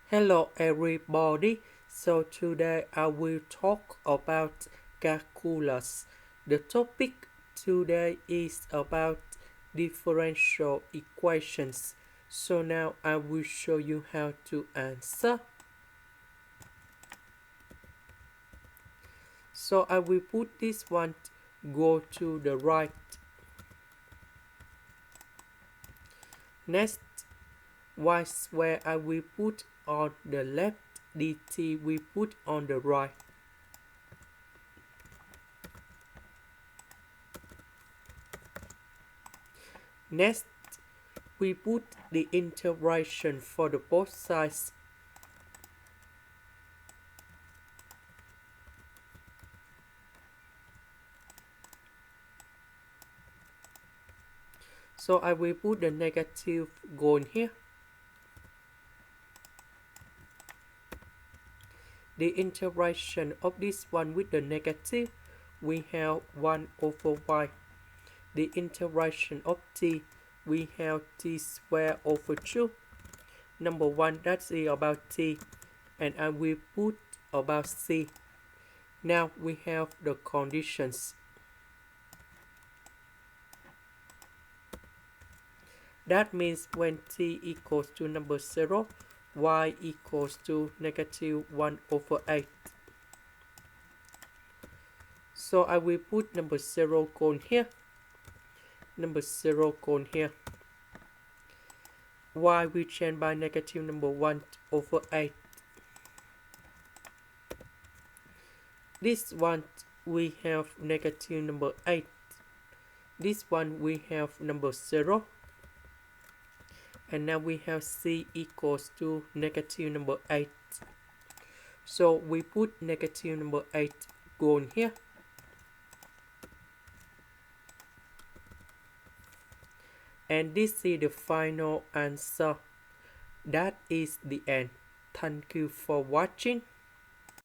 Hello everybody. So today I will talk about calculus. The topic today is about differential equations. So now I will show you how to answer. So I will put this one go to the right. Next, y square I will put on the left, dt we put on the right. Next, we put the integration for the both sides. So I will put the negative going here. The integration of this one with the negative, we have 1 over y. The integration of t, we have t squared over 2. Number 1, that's about t. And I will put about c. Now we have the conditions. That means when t equals to number 0, y equals to negative 1 over 8. So I will put number 0 going here. Number 0 going here. Y we change by negative number 1 over 8. This one we have negative number 8. This one we have number 0. And now we have c equals to negative number 8. So we put negative number 8 going here. And this is the final answer. That is the end. Thank you for watching.